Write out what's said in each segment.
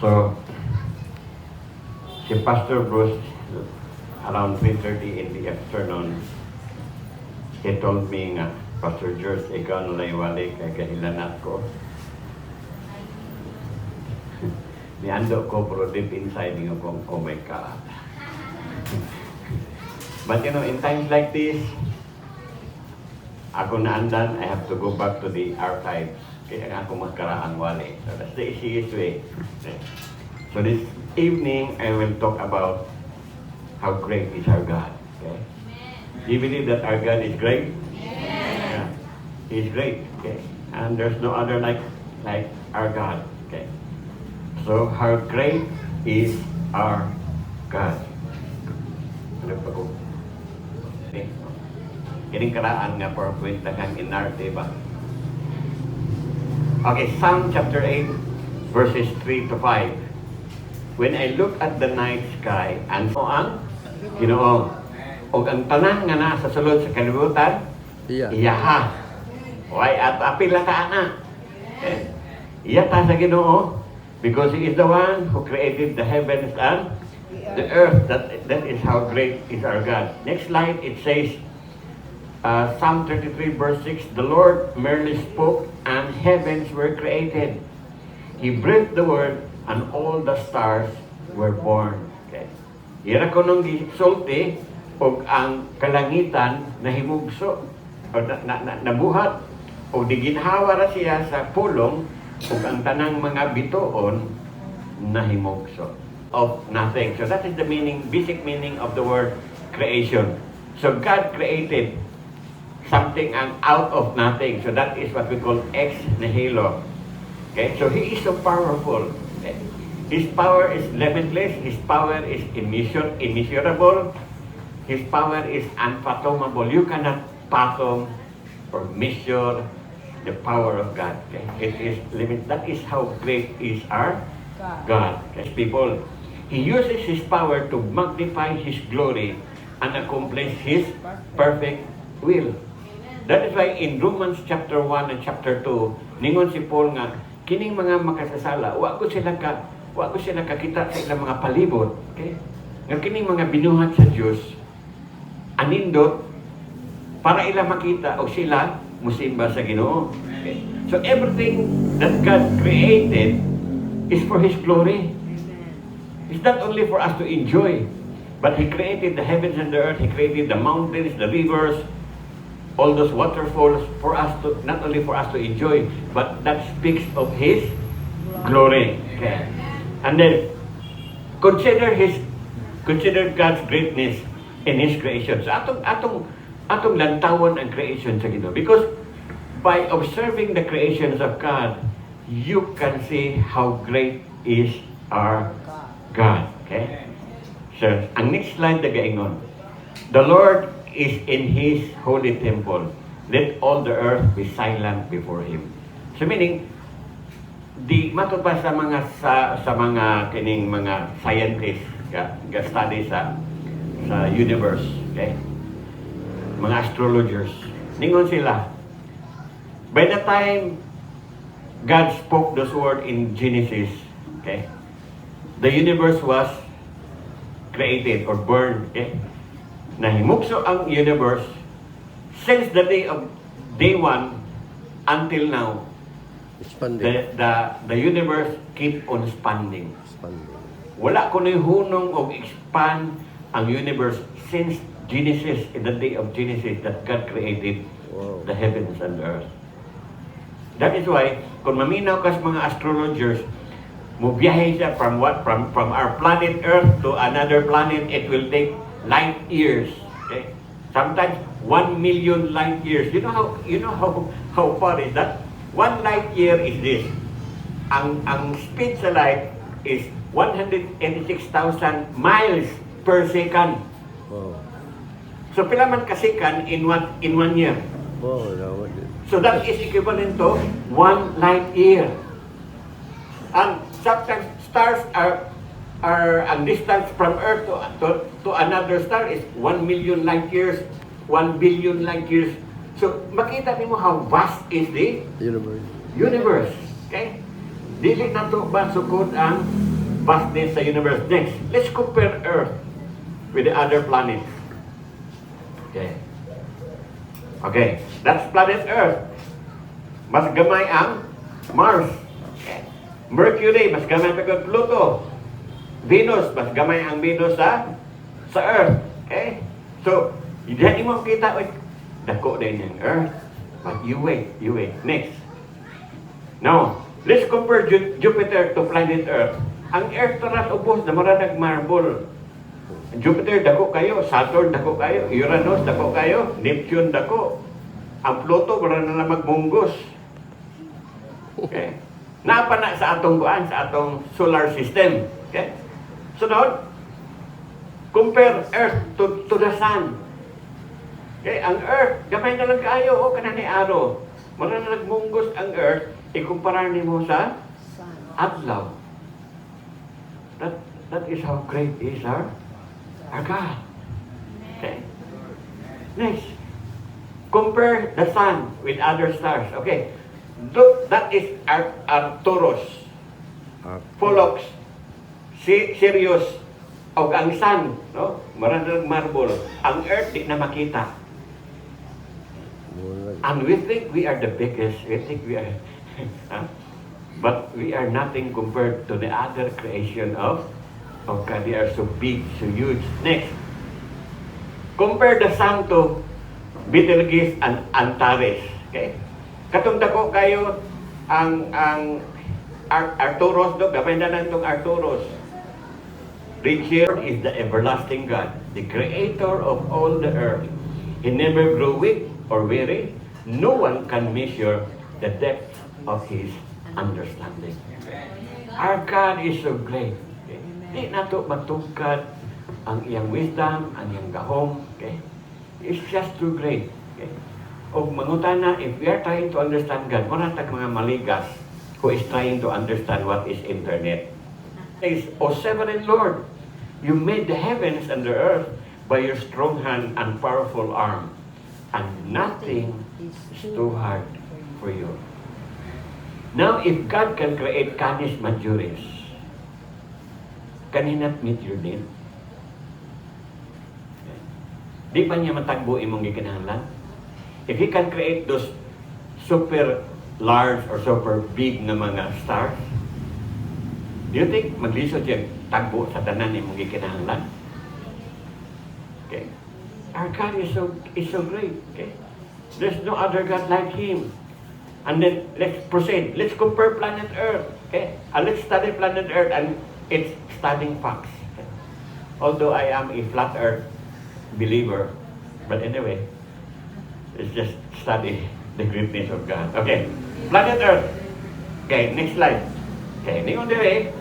So, si Pastor Bruce, around 3:30 in the afternoon, he told me nga, Pastor George, ikaw na laiwali kay kahilanat ko. Niando ko, pero deep inside nga ko, oh my God. But you know, in times like this, ako naandan, I have to go back to the archives. Kaya nga ako magkaraang wali. So that's the easiest way. Okay. So this evening, I will talk about how great is our God. Okay? Do you believe that our God is great? Yeah. He's great. Okay? And there's no other like our God. Okay? So how great is our God? Ano pa ko? Okay. Kining karaan nga PowerPoint na kang inarte ba? Okay, Psalm chapter 8, verses 3 to 5. When I look at the night sky, and so ang Ginoo, o ang tanan nga nasa sulod sa kalibutan, iyaha. Why at apila ka na? Iya ta sa Ginoo, because He is the one who created the heavens and the earth. That is how great is our God. Next slide, it says, Psalm 33 verse 6, the Lord merely spoke and heavens were created. He breathed the word and all the stars were born. Okay. Ira ko nung gisulti og ang kalangitan nahimugso o nabuhat o diginhawa ra siya sa pulong ug ang tanang mga bituon nahimugso of nothing. So that is the meaning, basic meaning of the word creation. So God created something out of nothing. So that is what we call ex nihilo. Okay? So He is so powerful. Okay? His power is limitless. His power is immeasurable. His power is unfathomable. You cannot fathom or measure the power of God. Okay? It is limit. That is how great is our God. Okay? People, He uses His power to magnify His glory and accomplish His perfect will. That is why in Romans chapter 1 and chapter 2, ningon si Paul nga, kining mga makasasala, wa ko sila kakita sa ilang mga palibot. Okay? Nga kining mga binuhat sa Diyos, anindot, para ila makita o sila musimba sa Ginoo. Okay? So everything that God created is for His glory. It's not only for us to enjoy, but He created the heavens and the earth. He created the mountains, the rivers, all those waterfalls for us to, not only for us to enjoy, but that speaks of His glory. Okay. And then consider God's greatness in His creation. So atong lantawon ang creation sa Ginoo, because by observing the creations of God, you can see how great is our God. Okay. So ang next slide na gaingon, the Lord is in His holy temple. Let all the earth be silent before Him. So meaning, di matupad sa mga kining mga scientists ga study sa universe, okay? Mga astrologers. Ningon sila, by the time God spoke those words in Genesis, okay? The universe was created or born, okay? Nahimugso ang universe since the day one until now. The universe keep on expanding. Wala ko na hunong o expand ang universe since Genesis, in the day of Genesis that God created the heavens and the earth. That is why kung maminaw kas mga astrologers, mubiyahe siya from our planet Earth to another planet, it will take light years. Okay? Sometimes 1 million light years. You know how far is that? 1 light year is this. Ang speed sa light is 186,000 miles per second. Wow. So pila man ka second in 1 year. Wow, so that is equivalent to 1 light year. And sometimes stars are ang distance from Earth to another star is 1 million light years, 1 billion light years. So makita niyo how vast is the universe. universe. Okay? Dili na to ba sukod ang vastness sa universe? Next, let's compare Earth with the other planets. Okay. Okay, that's planet Earth. Mas gamay ang Mars. Okay. Mercury, mas gamay pa kang Pluto. Venus, mas gamay ang Venus sa Earth. Okay? So, hindi mo kita, dako din yung Earth. But you wait. Next. Now, let's compare Jupiter to planet Earth. Ang Earth taras ubos na maradag marble. Jupiter dako kayo, Saturn dako kayo, Uranus dako kayo, Neptune dako. Ang Pluto wala na magmunggos. Okay? Napa na sa atong buwan, sa atong solar system. Okay? Sunod, compare Earth to the Sun. Okay, ang Earth, gamay na lang kayo, o kanani araw. Mara na nagmunggos ang Earth, ikumpara nimo sa adlaw. That is how great is our God. Okay. Next, compare the Sun with other stars. Okay, look, that is Arcturus, Pollux, Sirius, o ang Sun, no? Maraming marble. Ang Earth di na makita. And we think we are the biggest. We think we are, but we are nothing compared to the other creation of God. They are so big, so huge. Next, compare the Sun to Betelgeuse and Antares. Okay? Katong dako kayo ang Arcturus, do gamay na lang itong Arcturus. Read here is the everlasting God, the creator of all the earth. He never grew weak or weary. No one can measure the depth of his understanding. Our God is so great. Okay? Di nato matugkad ang iyang wisdom, ang iyang gahom. Okay? It's just too great. Okay? O mangutana, if we are trying to understand God, maratag mga maligas who is trying to understand what is internet. Says, O sovereign Lord, you made the heavens and the earth by your strong hand and powerful arm, and nothing is too hard for you. Now, if God can create canis majoris, can He not meet your need? Di pa niya matagbo imong gikinahanglan? If He can create those super large or super big na mga stars, do you think maglisod siya tagbo sa tanan imong gikinahanglan? Okay. Our God is so great. Okay. There's no other God like Him. And then let's proceed. Let's compare planet Earth. Okay. And let's study planet Earth and its studying facts. Okay. Although I am a flat Earth believer, but anyway, let's just study the greatness of God. Okay. Planet Earth. Okay. Next slide. Okay. Ningon dire,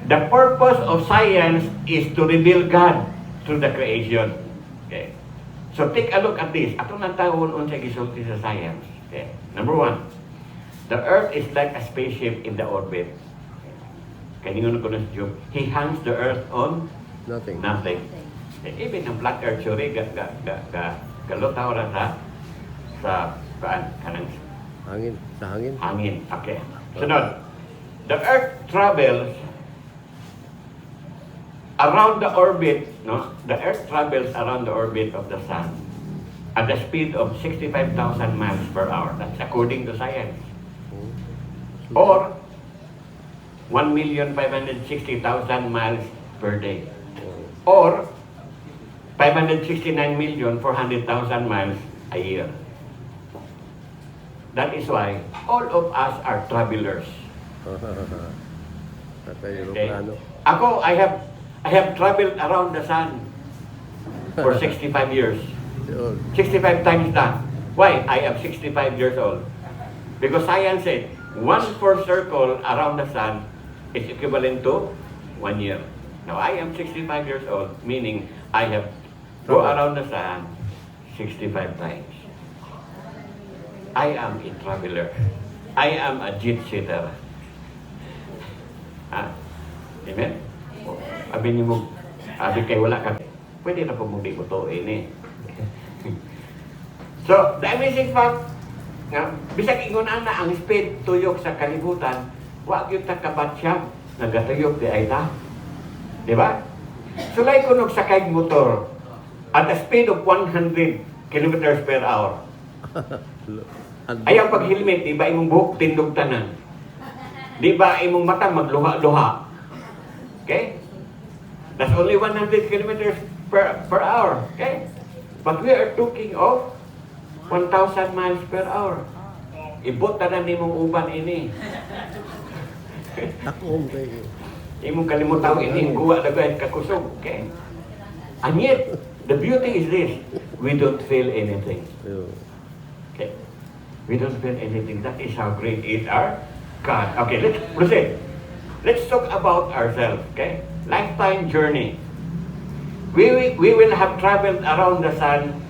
the purpose of science is to reveal God through the creation. Okay. So take a look at this. Atong nantawon unsay gisulti sa science. Okay. Number 1, the Earth is like a spaceship in the orbit. Okay. Ningon ko na si Job, He hangs the Earth on nothing. Okay. Even ang flat Earth theory galutaw ra sa kanang hangin. Okay. Sunod. The Earth travels around the orbit, no? The Earth travels around the orbit of the Sun at the speed of 65,000 miles per hour. That's according to science. Or 1,560,000 miles per day. Or 569,400,000 miles a year. That is why all of us are travelers. Okay. Ako, I have traveled around the sun for 65 years. 65 times that. Why? I am 65 years old. Because science said, 1/4 circle around the sun is equivalent to 1 year. Now, I am 65 years old, meaning I have go around the sun 65 times. I am a traveler. I am a jet setter. Amen? Abi ni mo, abi kay wala ka, pwede na po mong di mo to ini. So, the amazing fact, bisag ingon ana ang speed tuyok sa kalibutan, Wag yung takabat siya, nagatayog di ay ta. Di ba? Sulay ko nung sakay motor at a speed of 100 kilometers per hour. Ayaw pag-helmet, di ba imong buhok tindog tanan? Di ba imong mata magluha-luha? Okay? That's only 100 kilometers per hour. Okay? But we are talking of 1,000 miles per hour. Ibot tanan nimong uban ini. Ako kayo. Imong kalimutaw ini, guwa na ba kakusog. Okay? And yet, the beauty is this. We don't feel anything. Okay? We don't feel anything. That is how great is our God. Okay, let's proceed. Let's talk about ourselves. Okay? Lifetime journey. We will have traveled around the sun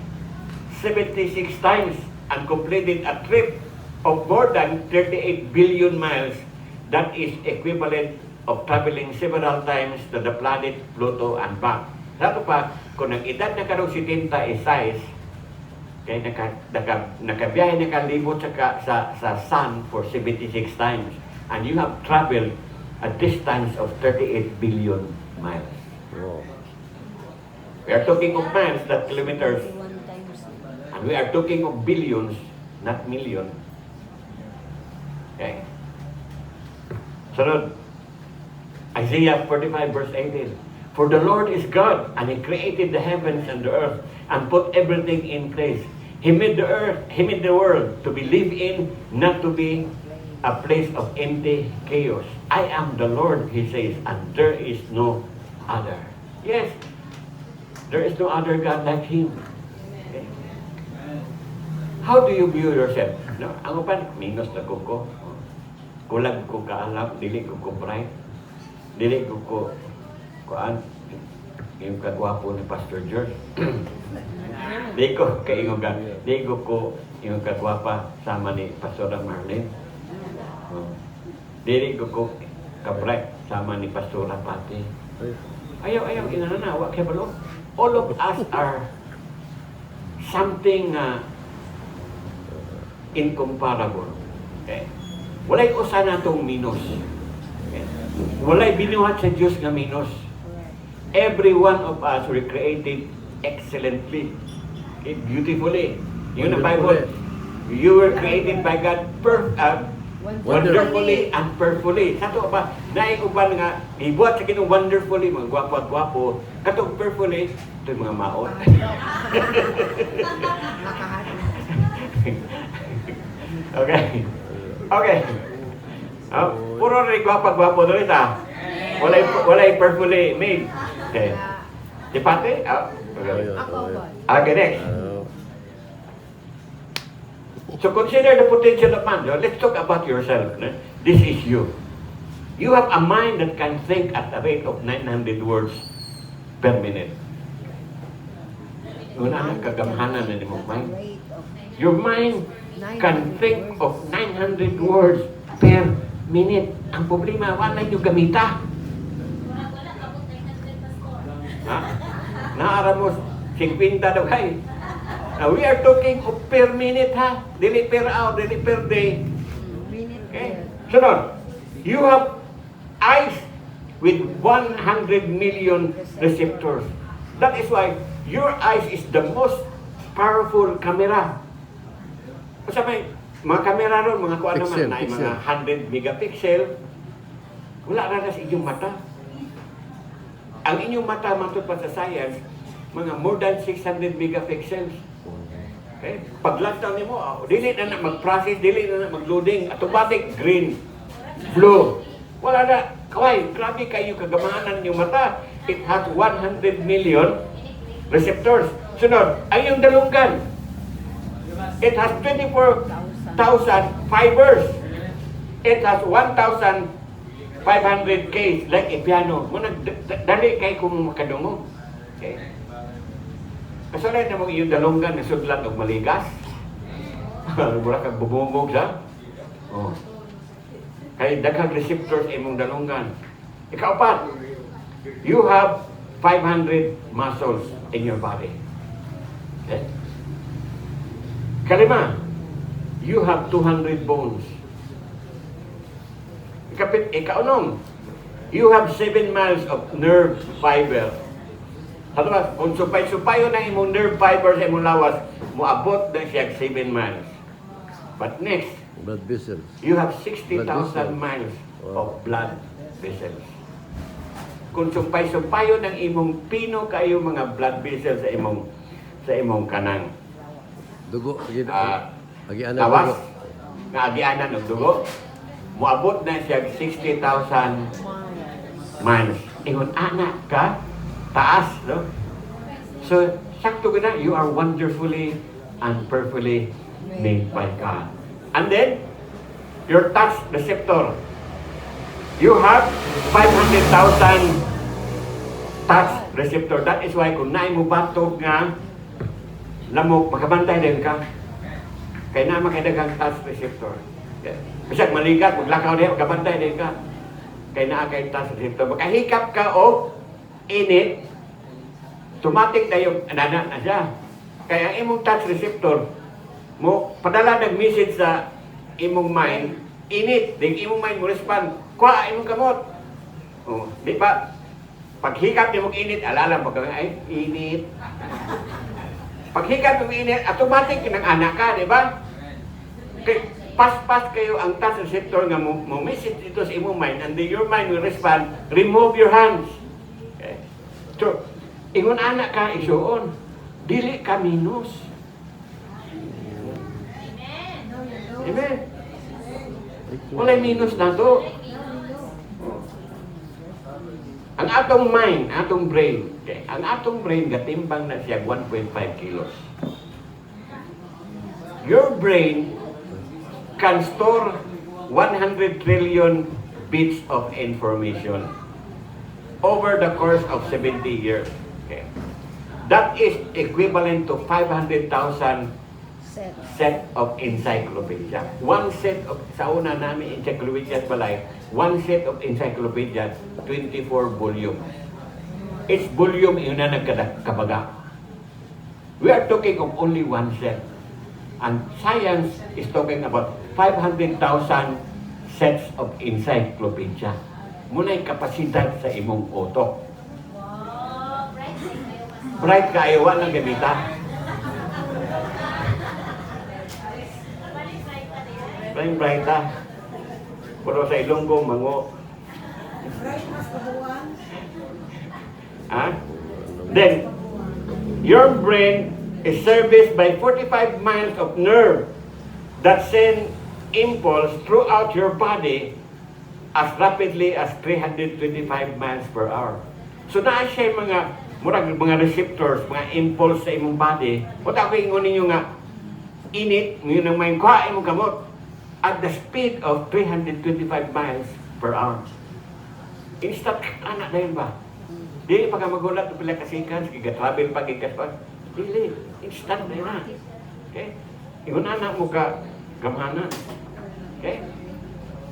76 times and completed a trip of more than 38 billion miles. That is equivalent of traveling several times to the planet Pluto and back. Sabi pa, kung nag-edad na karong 70 is size, kaya nakabiyahe na kalibot sa sun for 76 times, and you have traveled a distance of 38 billion miles. Wow. We are talking of miles, not kilometers. And we are talking of billions, not million. Okay? Sunod. Isaiah 45 verse 18. For the Lord is God, and He created the heavens and the earth, and put everything in place. He made the earth, He made the world to be lived in, not to be a place of empty chaos. I am the Lord, He says, and there is no other. Yes, there is no other God like Him. Okay? How do you view yourself? No, ang upan, minus na ko. Kulag ko kaalam, dili ko bright. Dili ko kuan yung kagwapo ni Pastor George. Di ko kaingogan. Di ko yung kagwapa sama ni Pastor Marlene. Dili ko ka-bright sama ni Pastor Pati. Ayaw inananawa kay balo. All of us are something incomparable. Okay? Walay usa na itong minus. Okay? Walay binuhat sa Diyos nga minus. Every one of us were created excellently. Okay? Beautifully. Yun ang Bible. You were created by God wonderfully and perfectly. Sato ba, naiuban nga, ibuhat sa kinong wonderfully, mga gwapo-gwapo, katong perfectly, ito yung mga maot. Okay. Okay. Puro rin gwapo-gwapo doon ita. Walay perfectly made. Okay. Di pati? Okay. Okay, next. So consider the potential of man. Let's talk about yourself. This is you. You have a mind that can think at a rate of 900 words per minute. Una ang kagamhanan na ni mong mind. Your mind can think of 900 words per minute. Ang problema, wala yung gamita. Ha? Naara mo 50 daw, hay. Now, we are talking of per minute, ha? Dili per hour, dili per day. Okay? Sunod. You have eyes with 100 million receptors. That is why your eyes is the most powerful camera. Kasi may mga camera ron, mga kuha naman na mga 100 megapixel. Wala na sa inyong mata. Ang inyong mata, matod pa sa science, mga more than 600 megapixels. Okay? Pag-lockdown niyo mo, dili na mag-process, dili na mag-loading, automatic, green, blue. Wala na. Kaway, grabe kayo kagamanan yung mata. It has 100 million receptors. Sunod, ay yung dalunggan. It has 24,000 fibers. It has 1,500 Ks, like a piano. Muna, dali kayo kung makadungo. Okay? Kasalay na mo yung dalunggan na sudlat o maligas. Mula kang bubungog sa. Oh. Kaya daghang receptors imong dalunggan. Ikaapat, you have 500 muscles in your body. Okay? Kalima, you have 200 bones. Ikaunom, you have 7 miles of nerve fiber. Ano ba, kung supay-supayo na imong nerve fiber sa imong lawas, moabot na siya 7 miles. But next, Blood vessels. you have 60,000 vessels. miles Wow. of blood vessels. Kung sumpay-sumpayo ng imong pino kayo mga blood vessels sa imong kanang Dugo. Agianan lawas dugo. nga agianan ng dugo, moabot na siya 60,000 miles. Ingon anak ka taas, no? So sakto gina, you are wonderfully and perfectly made by God. And then your touch receptor, you have 500,000 touch receptor. That is why kung naay mo batok nga lamok, makabantay din ka. Kaya na makaidagang touch receptor. Bisag maligat, maglakaw din, makabantay din ka. Kaya na kay touch receptor. Makahikap ka o init, automatic na yung anana na siya. Kaya ang imong touch receptor, mo padala nag-message sa imong mind, init, ding imong mind mo respond, kuha imong kamot. Oh, di ba? Paghikap imong init, alala mo kang ay init. Paghikap imong init, automatic nang anak ka, di ba? Kay pas-pas kayo ang touch receptor nga mo message dito sa imong mind, and then your mind will respond, remove your hands. Okay. So, ingon anak ka isuon, dili ka minus. Amen. Walay minus na to. Ang atong mind, atong brain, okay, ang atong brain gatimbang na siya 1.5 kilos. Your brain can store 100 trillion bits of information over the course of 70 years. Okay. That is equivalent to 500,000 set of encyclopedia. One set of, sa una namin encyclopedia balay, one set of encyclopedia, 24 volumes. Each volume yun na nagkabaga. We are talking of only one set. And science is talking about 500,000 sets of encyclopedia. Muna'y kapasidad sa imong utok. Bright kayo, walang gamita. Bright pero sa Ilonggo, mango. Then, your brain is serviced by 45 miles of nerve that send impulse throughout your body as rapidly as 325 miles per hour. So naa siya mga receptors, mga impulse sa imong body. Wala ko ingon ninyo nga, init, ngayon ang may kuha imong kamot at the speed of 325 miles per hour. Instant, anak na yun ba? Dili pa ka magulat ng pila kasikan, travel pa, pa. Dili, instant na yun na. Okay? Ingon anak mo ka, kamana. Okay?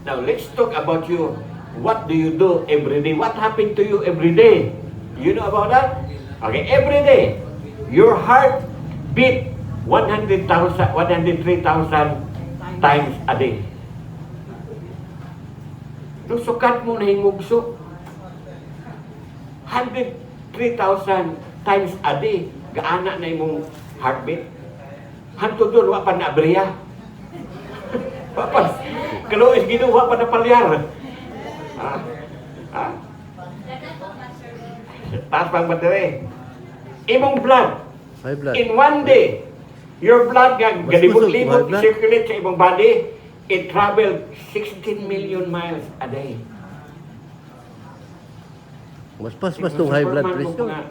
Now, let's talk about you. What do you do every day? What happened to you every day? You know about that? Okay, every day, your heart beat 103,000 times a day. Nung sukat mo na hingugso, 103,000 times a day, gaana na imong heartbeat. Hanto doon, wa pa na abriya. Papas, kaluis ginuha pa na palyar. Taas pang battery. Imong blood. High blood. In one day, your blood galibot-libot blood? circulate sa imong body, it traveled 16 million miles a day. Mas tong high blood pressure.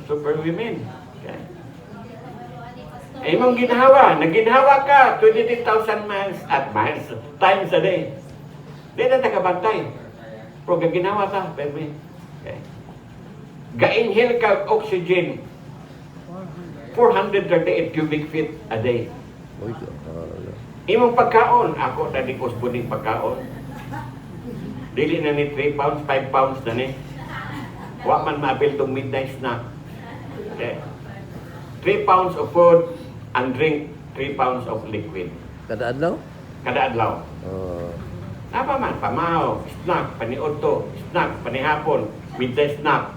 Super women. Okay. Imong naginhawa ka 22,000 miles times a day. Di na nakabantay. Pero gaginawa ta, baby. Okay. Ga-inhale ka oxygen 438 cubic feet a day. Imong pagkaon, ako dadikos po ng pagkaon. Dili na ni 3 pounds, 5 pounds na ni. Wa man maabil tong midnight snack. Okay. 3 pounds of food and drink 3 pounds of liquid. Kada adlaw? Kada adlaw. Napa man, pamahaw, snack, paniudto, snack, panihapon, midday snack.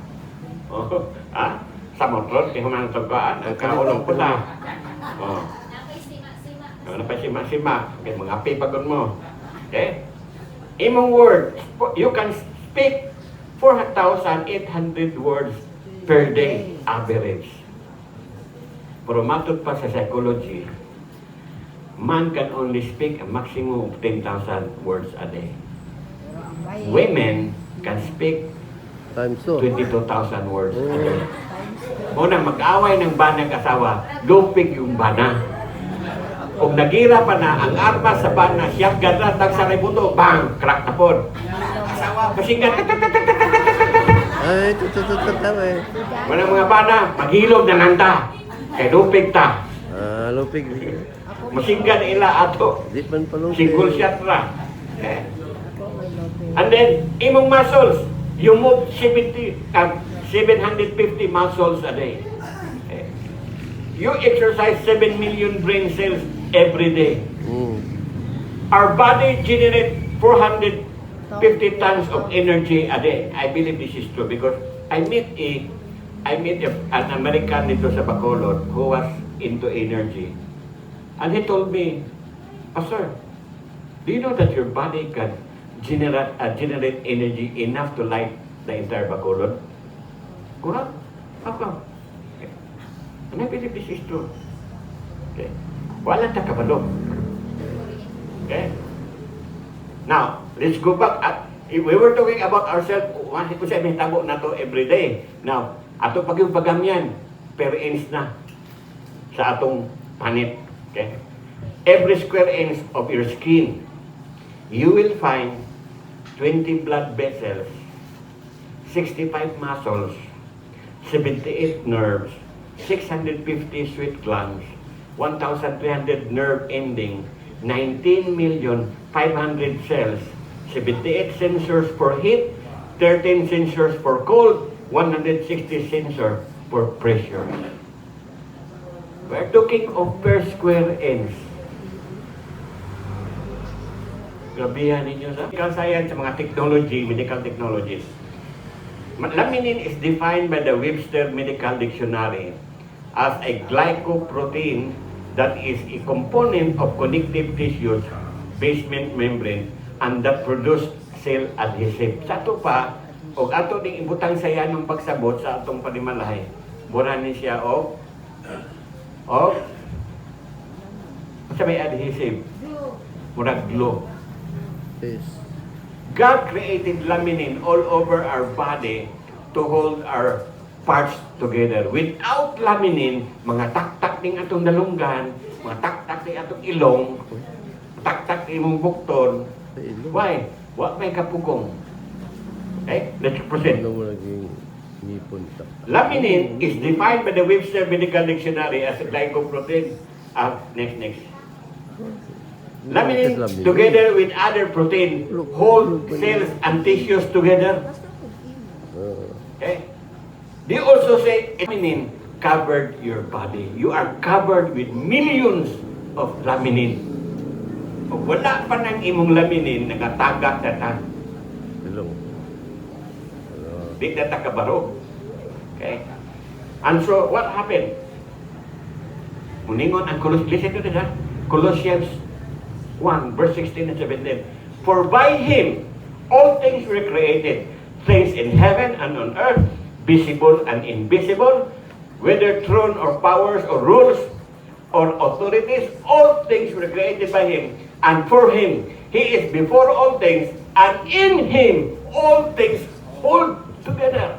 Oh, ha? Sa motor, kaya humang tagkaan, ang kaulong pula. Oh. Napay sima-sima. Okay, mga pipagod mo. Okay? Imong word, you can speak 4,800 words per day, average. Pero matod pa sa psychology, man can only speak a maximum of 10,000 words a day. Women can speak Times 2. 22,000 words a day. Muna, mag-away ng banang asawa, lupig yung bana. Kung nagira pa na, ang armas sa bana, siyang ganatag sa ributo, bang, crack na po. Asawa, pasingan, Ay, tututututaw eh. Walang mga bana, maghilog na nanta. Kay lupig ta. Ah, lupig. Masinggan ila ato. Di man pa lupig. Single shot ra. Okay. And then, imong muscles, you move 750 muscles a day. Okay. You exercise 7 million brain cells every day. Mm. Our body generates 450 tons of energy a day. I believe this is true because I met an American dito sa Bacolod who was into energy. And he told me, Pastor, do you know that your body can generate energy enough to light the entire Bacolod? Correct? How come? Okay. And I believe this is true. Okay. Wala ta kabalo. Okay? Now, let's go back. We were talking about ourselves. Kung sa may tabo na to every day. Now, ato pag yung pagamyan, per inch na sa atong panit. Okay? Every square inch of your skin, you will find 20 blood vessels, 65 muscles, 78 nerves, 650 sweat glands, 1,300 nerve ending, 19,500,000 cells, 78 sensors for heat, 13 sensors for cold, 160 sensors for pressure. We're talking of per square inch. Grabihan ninyo sa medical science, sa mga technology, medical technologies. Laminin is defined by the Webster Medical Dictionary as a glycoprotein that is a component of connective tissues, basement membrane, and that produce cell adhesive. Sa ito pa, o ato ding ibutang saya ng pagsabot sa atong panimalahay, buranin siya o sa may adhesive, murag glue. Yes. God created laminin all over our body to hold our parts together. Without laminin, mga taktak ning atong dalunggan, mga taktak ning atong ilong, taktak imong bukton. Why? Wa may kapugong. Okay? Let's proceed. Ano mo naging nipon ta? Laminin is defined by the Webster Medical Dictionary as a glycoprotein. Next. Laminin, together with other protein, hold cells and tissues together. Okay? They also say laminin covered your body. You are covered with millions of laminin. O wala pa nang imong laminin, nagatagak na ta. Ilong. Di na ta kabaro. Okay? And so, what happened? Muningon ang listen to this, ha? Colossians 1, verse 16 and 17. For by Him, all things were created, things in heaven and on earth, visible and invisible, whether throne or powers or rules or authorities, all things were created by Him and for Him. He is before all things, and in Him all things hold together.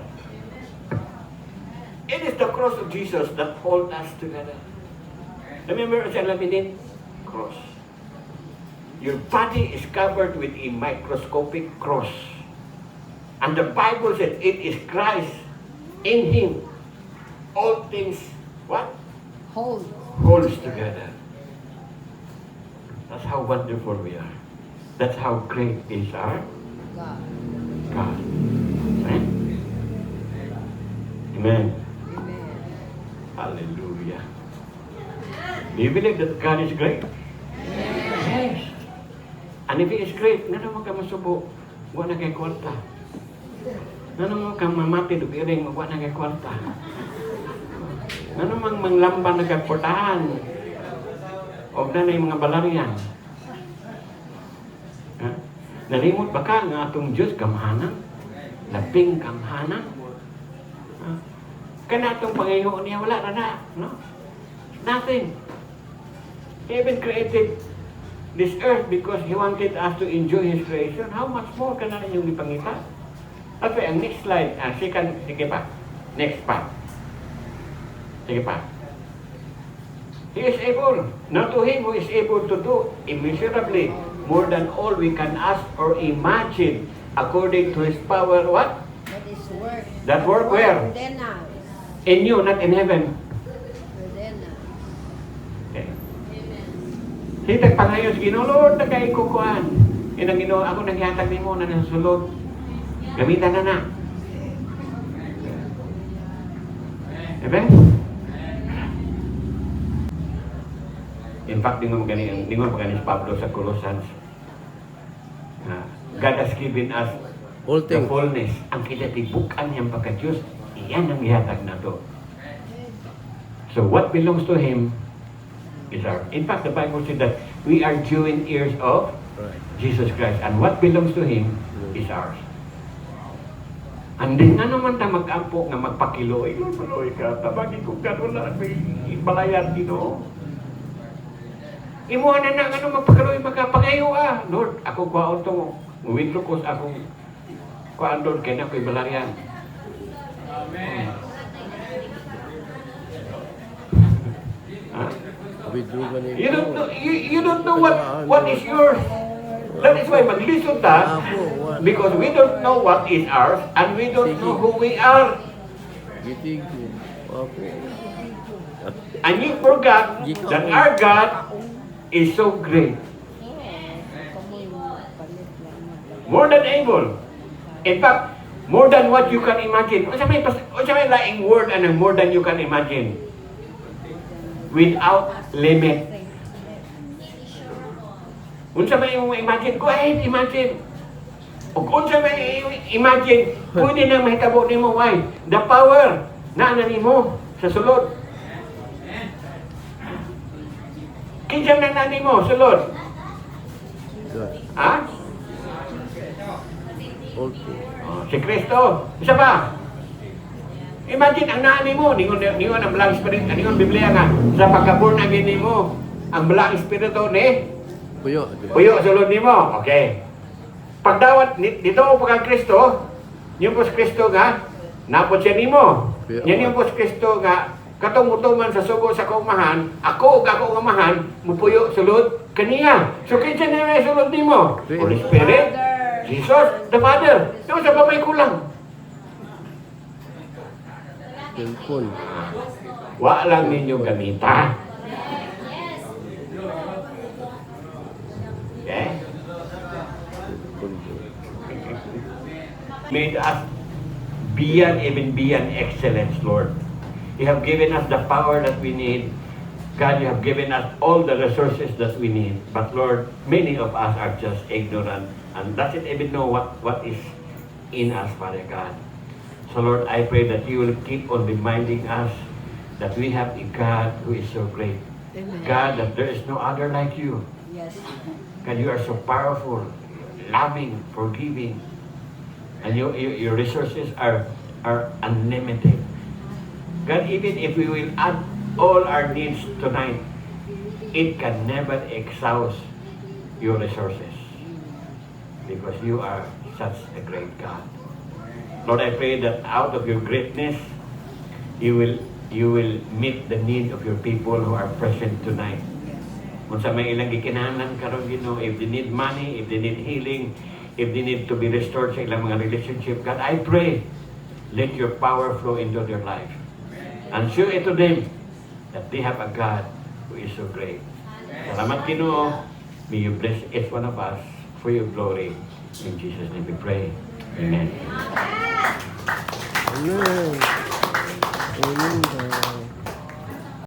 It is the cross of Jesus that holds us together. Remember sa laminin? Cross. Your body is covered with a microscopic cross. And the Bible said it is Christ in Him. All things, what? Holds together. That's how wonderful we are. That's how great is our God. Right? Amen. Hallelujah. Do you believe that God is great? Yes. And if He is great, nga naman ka masubo, wala na kay kwarta. Nga naman kang mamati, dubiring, wala na kay kwarta. Nga naman manglamban na kay portahan. O na yung mga balaryan. Ha? Nalimot ba ka nga atong Diyos kamhanang? Labing kamhanang? Ha? Kana atong pangayon niya, wala na. No? Nothing. He even created this earth because He wanted us to enjoy His creation. How much more ka na inyong ipangita? Okay, ang next slide. Sige pa. Next pa. Sige pa. He is able. Now to Him who is able to do immeasurably more than all we can ask or imagine according to His power. What? That is work. That work where? Within us. In you, not in heaven. Within us. Okay. Hitag pangayon sa Ginoo, Lord, nagkaikukuan. Inang Ginoo, ako naghihatag ni mo na nasusulod. Gamitan na na. Amen? In fact, ningon magaling si Pablo sa Colossians. God has given us All the things. fullness. Ang kinatibukan niyang pagka-Diyos, iyan ang ihatag na to. So what belongs to Him is ours. In fact, the Bible says that we are joint heirs of Right. Jesus Christ. And what belongs to Him is ours. And then nga naman ta mag-ampo nga magpakiloy. Lord, maluoy ka. Tabagin ko ka. Wala. May balayan dito. Imuha na nga magpakiloy. Magkapangayo Lord, ako kwaon to. Uwintro ko sa akong kwaan Lord. Kaya na ako'y balayan. Amen. Withdraw ka nito. You don't know what is yours. That is why maglisod ta. Because we don't know what is ours and we don't know who we are. Gitig. Ako. And you forgot that our God is so great. More than able. In fact, more than what you can imagine. O sa may laing word and more than you can imagine. Without limit. Unsa may imagine, go ahead, imagine. O kung sa may imagine, pwede na mahitabo ni mo, why? The power na nimo sa sulod. Kinsa na nani mo, sulod? God. Ha? All things. Si Kristo. Isa pa? Imagine, ang nani mo, ningon ang Balang Espiritu, ningon Biblia nga, sa pagka-born again mo, ang Balang Espiritu ni Puyo. Puyo sulod nimo. Okay. Pagdawat dito mo pagka Kristo, yung po si Kristo nga napod siya nimo. Yan yung po si Kristo nga katong mutuman sa sugo sa kaumahan, ako ug ako umahan, mupuyo sulod kaniya. So kinsa na may sulod nimo? Holy Spirit, Jesus, the Father. No, sa pa may kulang. Cellphone. Wa lang ninyo gamita. Okay? Made us even beyond excellence, Lord. You have given us the power that we need. God, you have given us all the resources that we need. But Lord, many of us are just ignorant and doesn't even know what is in us, Father God. So Lord, I pray that you will keep on reminding us that we have a God who is so great. Amen. God, that there is no other like you. Yes. God, you are so powerful, loving, forgiving, and your resources are unlimited. God, even if we will add all our needs tonight, it can never exhaust your resources because you are such a great God. Lord, I pray that out of your greatness, you will meet the need of your people who are present tonight. Kung sa may ilang gikinahanglan karon Ginoo, if they need money, if they need healing, if they need to be restored sa ilang mga relationship, God, I pray, let your power flow into their life. And show it to them that they have a God who is so great. Salamat Ginoo. May you bless each one of us for your glory. In Jesus' name we pray. Amen. Amen. Amen.